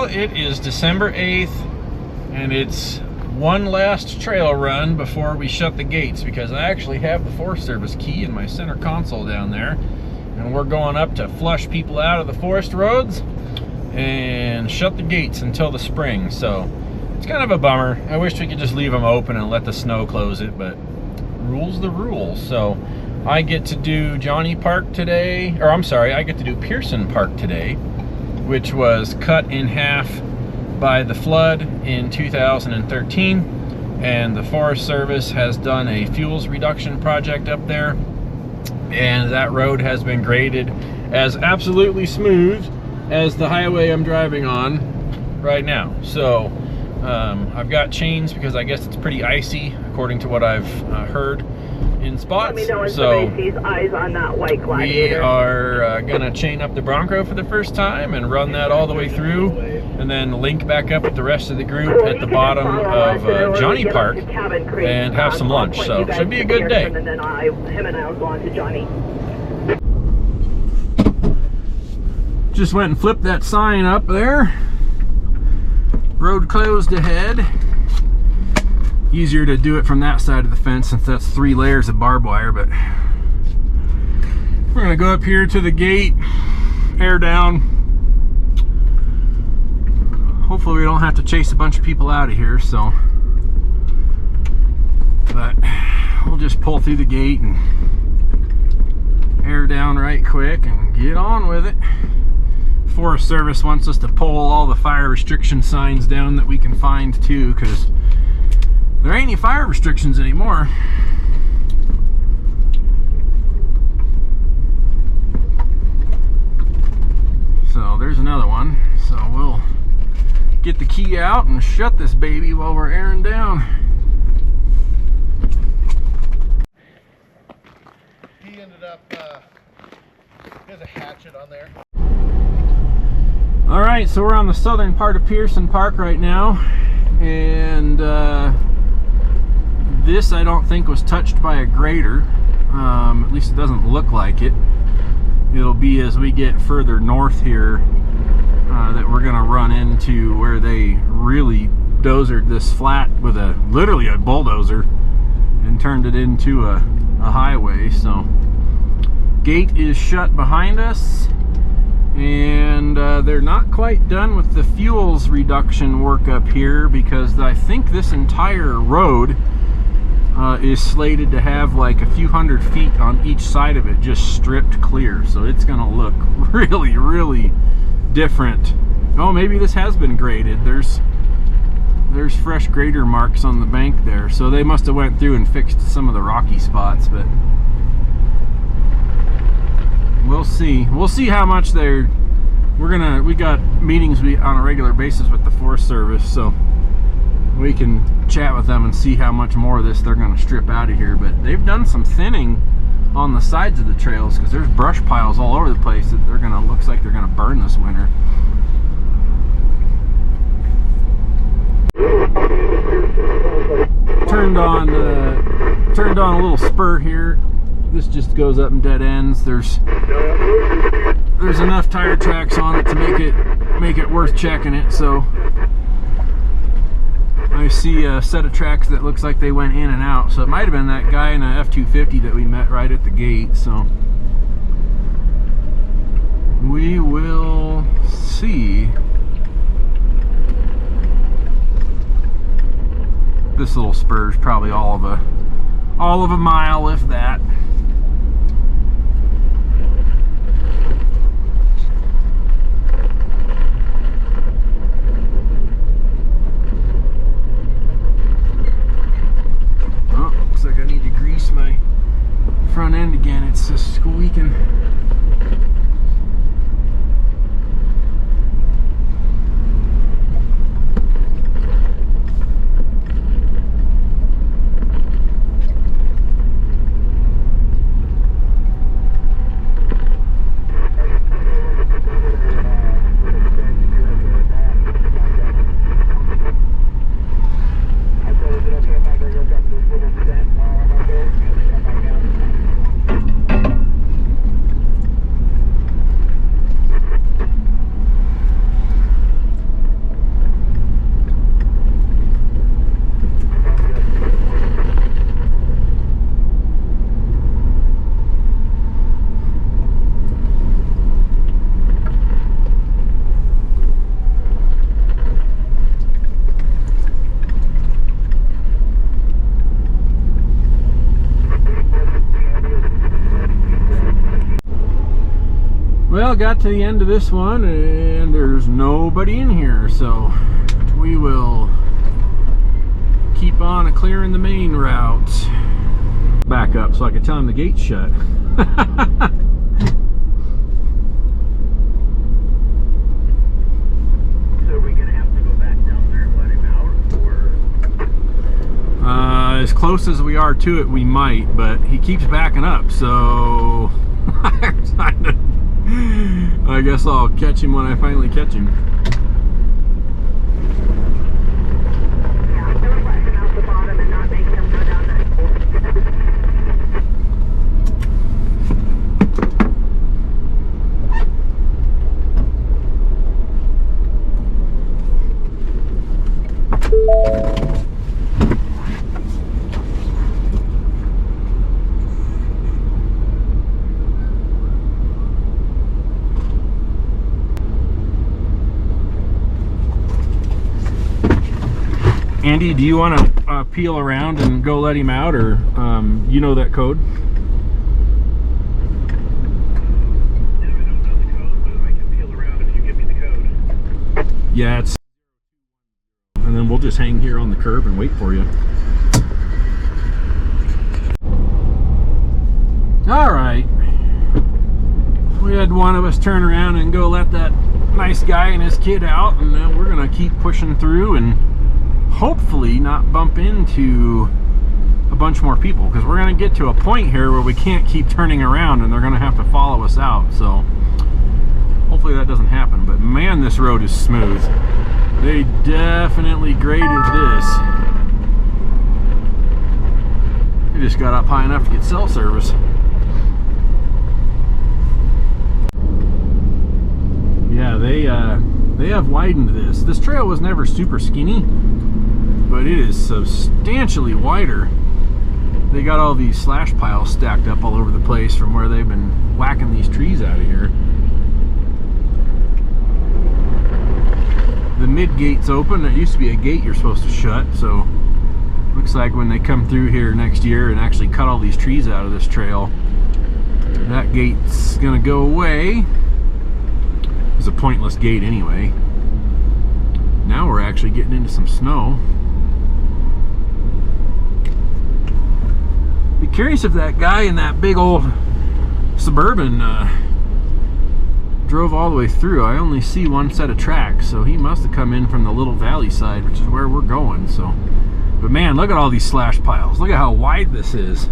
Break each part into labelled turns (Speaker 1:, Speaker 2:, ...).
Speaker 1: Well, it is December 8th, and it's one last trail run before we shut the gates, because I actually have the Forest Service key in my center console down there, and we're going up to flush people out of the forest roads and shut the gates until the spring. So it's kind of a bummer. I wish we could just leave them open and let the snow close it, but rules the rules. So I get to do Johnny Park today, or I'm sorry, I get to do Pierson Park today, which was cut in half by the flood in 2013, and the Forest Service has done a fuels reduction project up there, and that road has been graded as absolutely smooth as the highway I'm driving on right now. So I've got chains because I guess it's pretty icy according to what I've heard in spots.
Speaker 2: Let me know when
Speaker 1: so
Speaker 2: somebody sees eyes on that white Gladiator.
Speaker 1: we are gonna chain up the Bronco for the first time and run that all the way through, and then link back up with the rest of the group at the bottom of Johnny Park and have some lunch. So should be a good day.
Speaker 2: And then him and I will go on to Johnny.
Speaker 1: Just went and flipped that sign up there. Road closed ahead. Easier to do it from that side of the fence since that's 3 layers of barbed wire, but we're gonna go up here to the gate, air down. Hopefully we don't have to chase a bunch of people out of here, so, but we'll just pull through the gate and air down right quick and get on with it. Forest Service wants us to pull all the fire restriction signs down that we can find too, because there ain't any fire restrictions anymore. So there's another one. So we'll get the key out and shut this baby while we're airing down.
Speaker 3: He ended up, there's a hatchet on there.
Speaker 1: All right, so we're on the southern part of Pierson Park right now, and this I don't think was touched by a grader. At least it doesn't look like it. It'll be as we get further north here that we're gonna run into where they really dozered this flat with literally a bulldozer and turned it into a highway. So gate is shut behind us, and they're not quite done with the fuels reduction work up here, because I think this entire road is slated to have like a few hundred feet on each side of it just stripped clear. So it's gonna look really, really different. Oh, maybe this has been graded. There's fresh grader marks on the bank there, so they must have went through and fixed some of the rocky spots, but we'll see. We'll see how much we got meetings on a regular basis with the Forest Service, so we can chat with them and see how much more of this they're going to strip out of here. But they've done some thinning on the sides of the trails because there's brush piles all over the place that looks like they're gonna burn this winter. Turned on a little spur here. This just goes up in dead ends. There's enough tire tracks on it to make it worth checking it. So I see a set of tracks that looks like they went in and out. So it might have been that guy in a F-250 that we met right at the gate. So we will see. This little spur is probably all of a mile, if that. Oh, looks like I need to grease my front end again. It's just squeaking. Well, got to the end of this one and there's nobody in here, so we will keep on clearing the main route. Back up so I can tell him the gate's shut.
Speaker 3: So are we gonna have to go back down there and let him out, or?
Speaker 1: As close as we are to it, we might, but he keeps backing up, so I guess I'll catch him when I finally catch him.
Speaker 2: Yeah, they're letting out the bottom and not making him go down that hole.
Speaker 1: Andy, do you want to peel around and go let him out, or you know that code?
Speaker 3: No, I don't know the code, but I can peel around if you give me the code.
Speaker 1: Yeah, it's... And then we'll just hang here on the curb and wait for you. All right. We had one of us turn around and go let that nice guy and his kid out, and now we're gonna keep pushing through and hopefully not bump into a bunch more people, because we're going to get to a point here where we can't keep turning around and they're going to have to follow us out. So hopefully that doesn't happen. But man, this road is smooth. They definitely graded this. They just got up high enough to get cell service. Yeah, they have widened this. This trail was never super skinny, but it is substantially wider. They got all these slash piles stacked up all over the place from where they've been whacking these trees out of here. The mid gate's open. There used to be a gate you're supposed to shut, so looks like when they come through here next year and actually cut all these trees out of this trail, that gate's gonna go away. It's a pointless gate anyway. Now we're actually getting into some snow. Be curious if that guy in that big old Suburban drove all the way through. I only see one set of tracks, so he must have come in from the Little Valley side, which is where we're going. So, but man, look at all these slash piles. Look at how wide this is.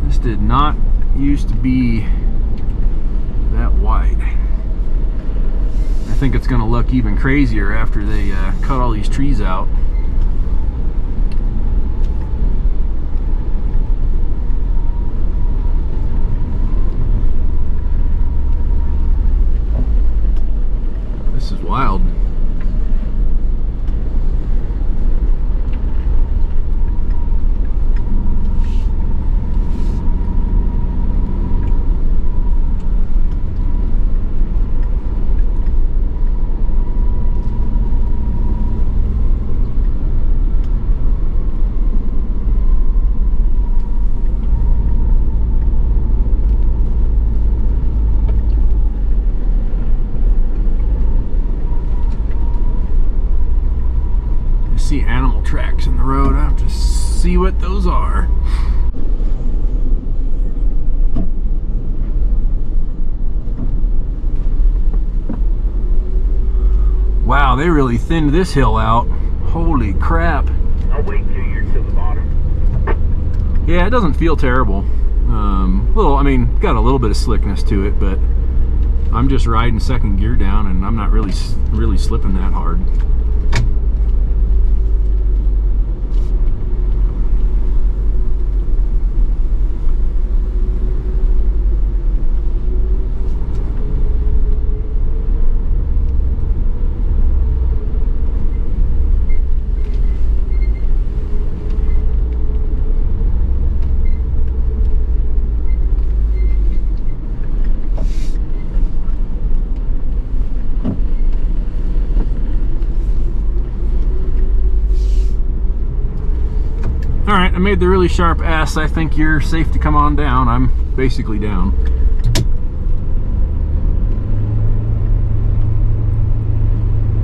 Speaker 1: This did not used to be that wide. I think it's going to look even crazier after they cut all these trees out. This is wild. Animal tracks in the road. I have to see what those are. Wow, they really thinned this hill out. Holy crap.
Speaker 3: I'll wait till you're to the bottom.
Speaker 1: Yeah, it doesn't feel terrible. I mean, got a little bit of slickness to it, but I'm just riding second gear down and I'm not really slipping that hard. Alright, I made the really sharp S. I think you're safe to come on down. I'm basically down.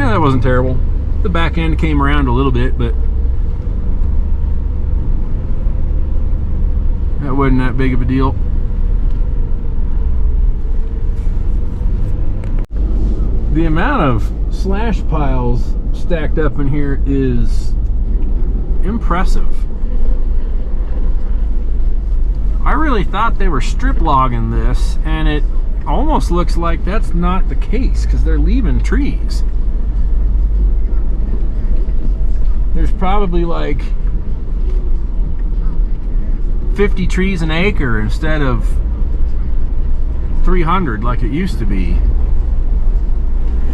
Speaker 1: Yeah, that wasn't terrible. The back end came around a little bit, but that wasn't that big of a deal. The amount of slash piles stacked up in here is impressive. I really thought they were strip logging this, and it almost looks like that's not the case because they're leaving trees. There's probably like 50 trees an acre instead of 300 like it used to be.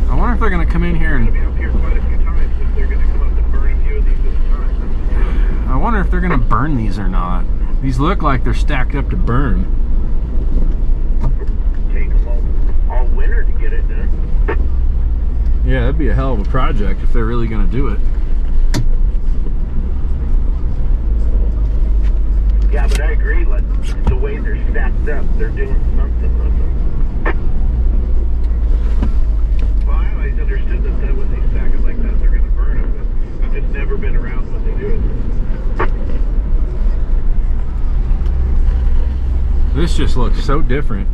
Speaker 1: I wonder if they're going to come in here and...
Speaker 3: I've been up here quite a few times. If they're going to come up and burn a few of these at a time.
Speaker 1: I wonder if they're going to burn these or not. These look like they're stacked up to burn.
Speaker 3: Take them all winter to get it done.
Speaker 1: Yeah, that'd be a hell of a project if they're really going to do it.
Speaker 3: Yeah, but I agree. Like the way they're stacked up, they're doing something with them. Well, I always understood that when they stack it like that, they're going to burn them. But I've just never been around when they do it.
Speaker 1: This just looks so different.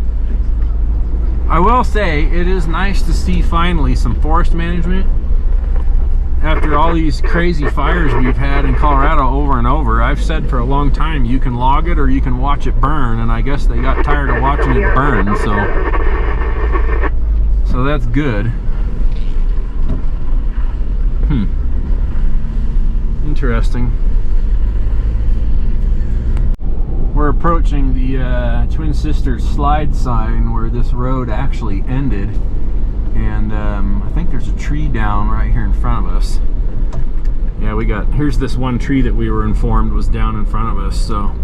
Speaker 1: I will say it is nice to see finally some forest management after all these crazy fires we've had in Colorado over and over. I've said for a long time you can log it or you can watch it burn, and I guess they got tired of watching it burn, so that's good. Interesting. We're approaching the Twin Sisters slide sign where this road actually ended, and I think there's a tree down right here in front of us. Yeah, here's this one tree that we were informed was down in front of us, so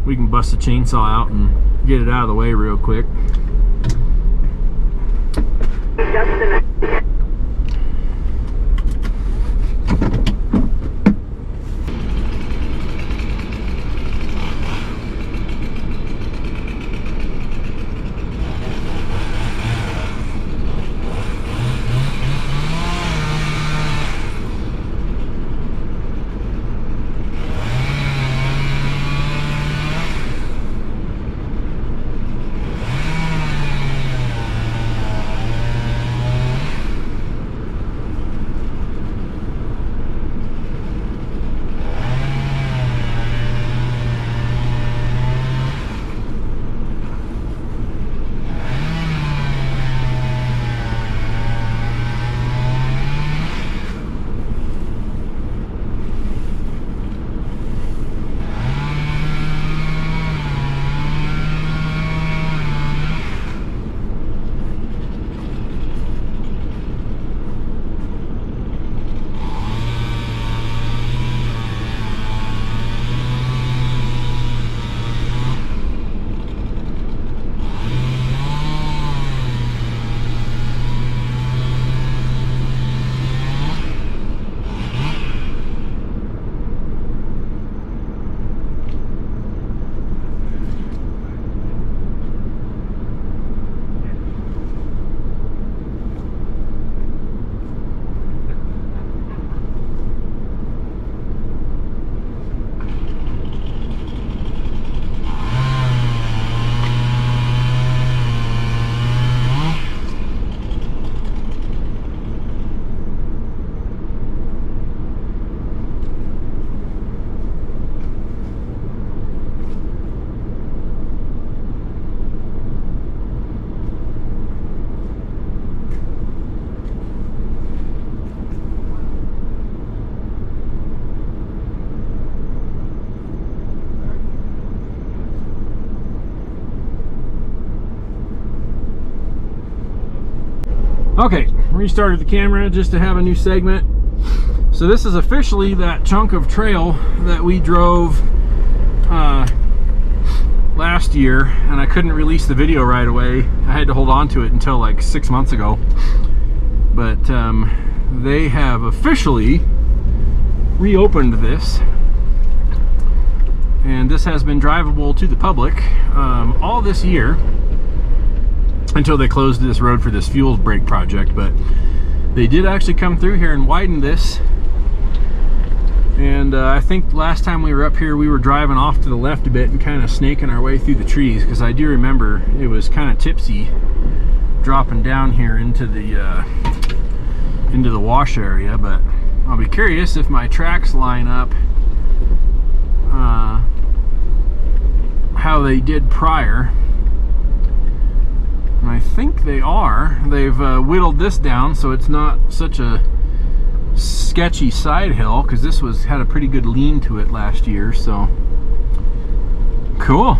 Speaker 1: we can bust a chainsaw out and get it out of the way real quick.
Speaker 2: Justin.
Speaker 1: Okay, restarted the camera just to have a new segment. So this is officially that chunk of trail that we drove last year, and I couldn't release the video right away. I had to hold on to it until like 6 months ago. But they have officially reopened this, and this has been drivable to the public all this year until they closed this road for this fuel break project. But They did actually come through here and widen this. And I think last time we were up here, we were driving off to the left a bit and kind of snaking our way through the trees, because I do remember it was kind of tipsy dropping down here into the wash area. But I'll be curious if my tracks line up how they did prior. And I think they are. They've whittled this down so it's not such a sketchy side hill, because this had a pretty good lean to it last year. So cool.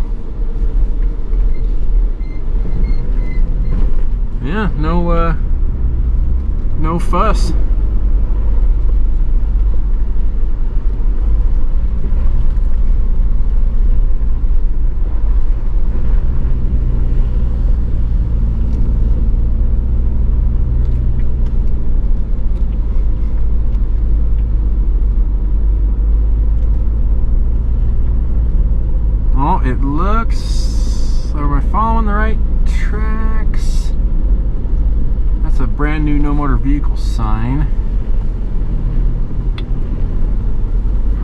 Speaker 1: Yeah, no fuss. It looks, am I following the right tracks? That's a brand new no motor vehicle sign.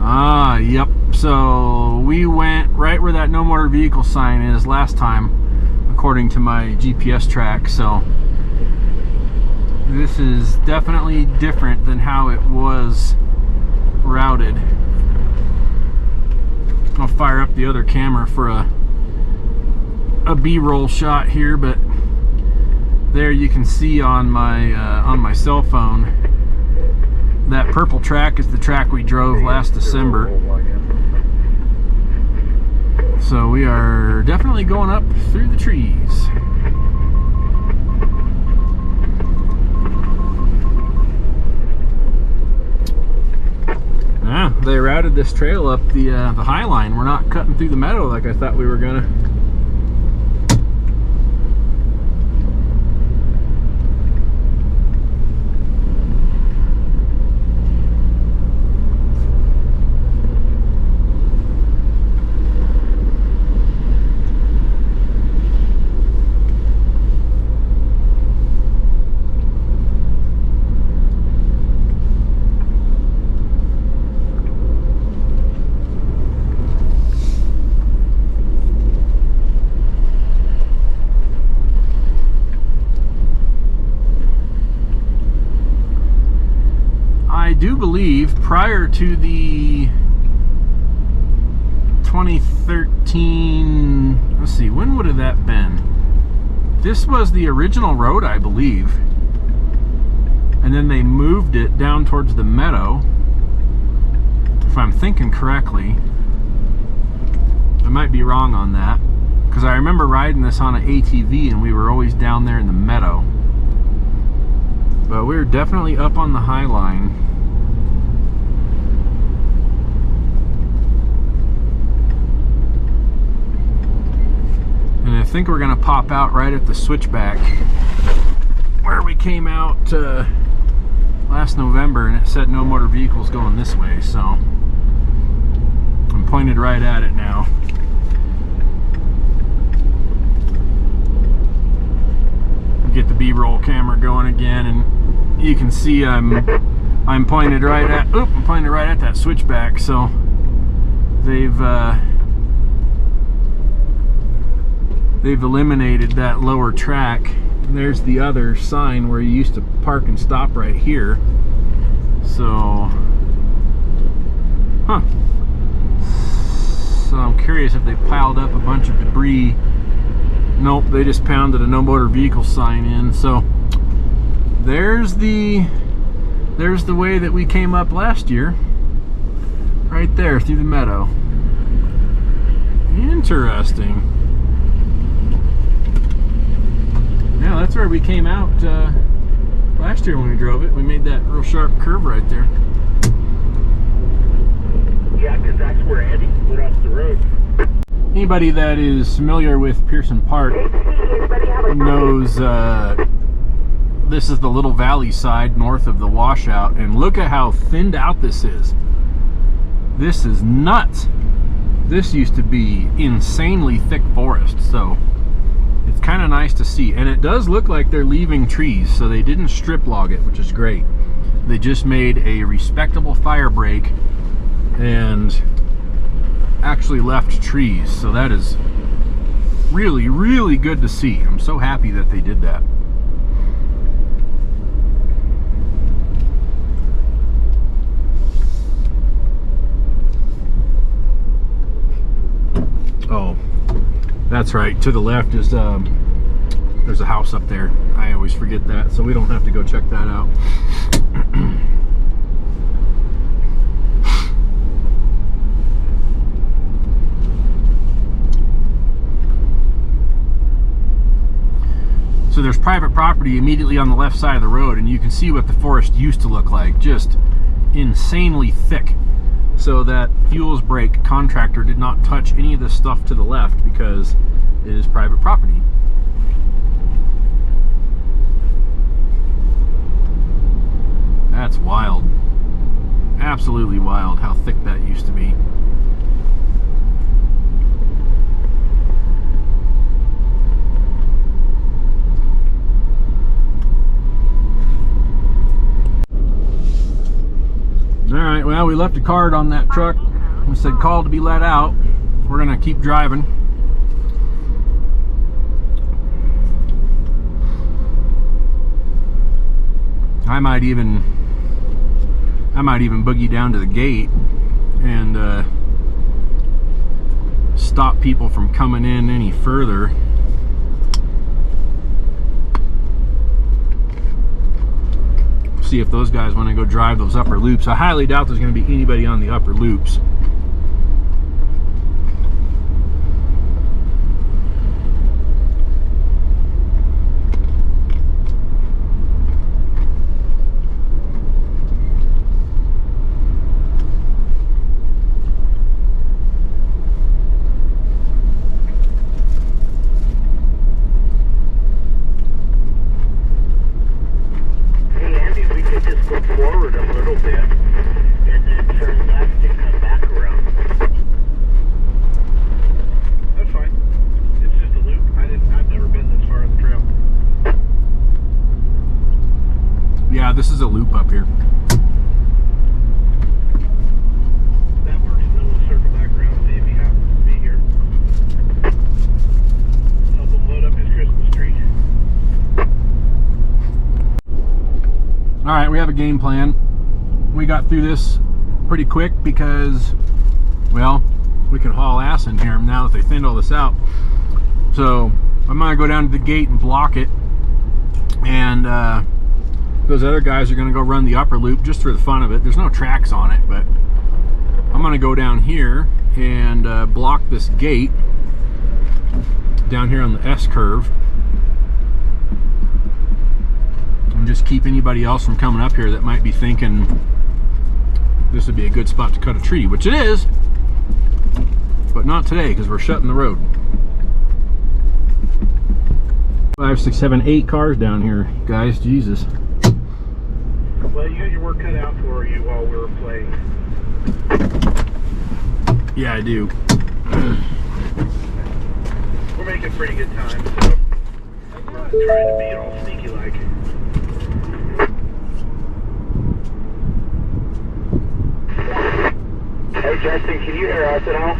Speaker 1: Ah, yep. So we went right where that no motor vehicle sign is last time, according to my GPS track. So this is definitely different than how it was routed. I'll fire up the other camera for a B-roll shot here, but there you can see on my cell phone, that purple track is the track we drove last December. So we are definitely going up through the trees. Yeah, they routed this trail up the high line. We're not cutting through the meadow like I thought we were gonna. I do believe prior to the 2013, let's see, when would have that been? This was the original road, I believe. And then they moved it down towards the meadow, if I'm thinking correctly. I might be wrong on that, because I remember riding this on an ATV and we were always down there in the meadow. But we were definitely up on the high line. And I think we're gonna pop out right at the switchback where we came out last November, and it said no motor vehicles going this way, so I'm pointed right at it now. Get the B-roll camera going again, and you can see I'm pointed right at that switchback. So they've eliminated that lower track. And there's the other sign where you used to park and stop right here. So, so I'm curious if they piled up a bunch of debris. Nope, they just pounded a no motor vehicle sign in. So there's the way that we came up last year, right there through the meadow. Interesting. Yeah, that's where we came out last year when we drove it. We made that real sharp curve right there.
Speaker 3: Yeah, because that's where Andy put off the road.
Speaker 1: Anybody that is familiar with Pierson Park knows this is the little valley side north of the washout, and look at how thinned out this is. This is nuts. This used to be insanely thick forest, so it's kind of nice to see. And it does look like they're leaving trees, so they didn't strip log it, which is great. They just made a respectable fire break and actually left trees, so that is really, really good to see. I'm so happy that they did that. Oh, that's right. To the left is there's a house up there. I always forget that, so we don't have to go check that out. So there's private property immediately on the left side of the road, and you can see what the forest used to look like, just insanely thick. So that fuels brake contractor did not touch any of this stuff to the left because it is private property. That's wild. Absolutely wild how thick that used to be. Alright, well, we left a card on that truck. We said call to be let out. We're gonna keep driving. I might even boogie down to the gate and stop people from coming in any further. See if those guys want to go drive those upper loops. I highly doubt there's going to be anybody on the upper loops. Yeah, this is a loop up here.
Speaker 3: That works. And then we'll circle back around and see if he happens to be here. Help him load up his Christmas tree.
Speaker 1: Alright, we have a game plan. We got through this pretty quick because, well, we can haul ass in here now that they thinned all this out. So I'm going to go down to the gate and block it, and those other guys are going to go run the upper loop just for the fun of it. There's no tracks on it, but I'm going to go down here and block this gate down here on the S curve and just keep anybody else from coming up here that might be thinking this would be a good spot to cut a tree, which it is, but not today because we're shutting the road. 5, 6, 7, 8 cars down here, guys. Jesus.
Speaker 3: Well, you got your work cut out for you while we were playing.
Speaker 1: Yeah, I do.
Speaker 3: We're making pretty good time, so I'm not trying to be all sneaky like. Hey Justin, can you hear us at all?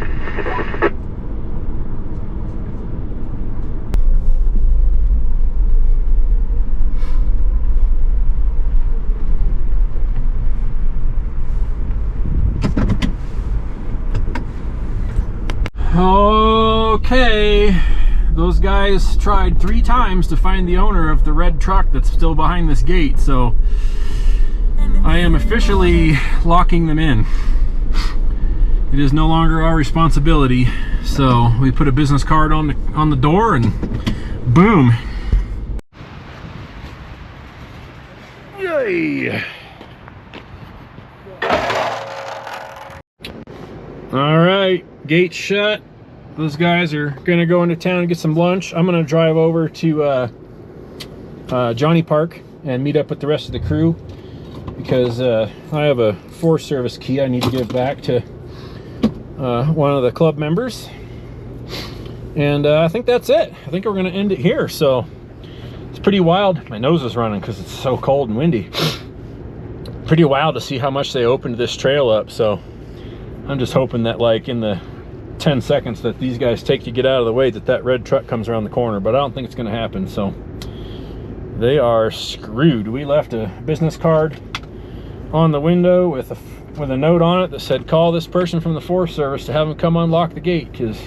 Speaker 1: Okay, those guys tried 3 times to find the owner of the red truck that's still behind this gate, so I am officially locking them in. It is no longer our responsibility, so we put a business card on the door and boom. Yay! All right, gate shut. Those guys are gonna go into town and get some lunch. I'm gonna drive over to Johnny Park and meet up with the rest of the crew because I have a Forest Service key I need to give back to one of the club members. And I think that's it. I think we're gonna end it here. So it's pretty wild. My nose is running because it's so cold and windy. Pretty wild to see how much they opened this trail up. So I'm just hoping that like in the 10 seconds that these guys take to get out of the way, that red truck comes around the corner, but I don't think it's gonna happen. So they are screwed. We left a business card on the window with a note on it that said, call this person from the Forest Service to have them come unlock the gate because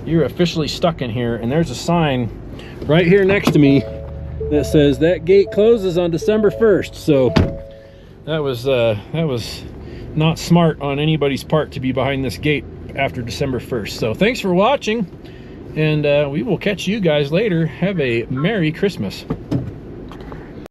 Speaker 1: you're officially stuck in here. And there's a sign right here next to me that says that gate closes on December 1st. So that was not smart on anybody's part to be behind this gate after December 1st. So thanks for watching, and we will catch you guys later. Have a Merry Christmas.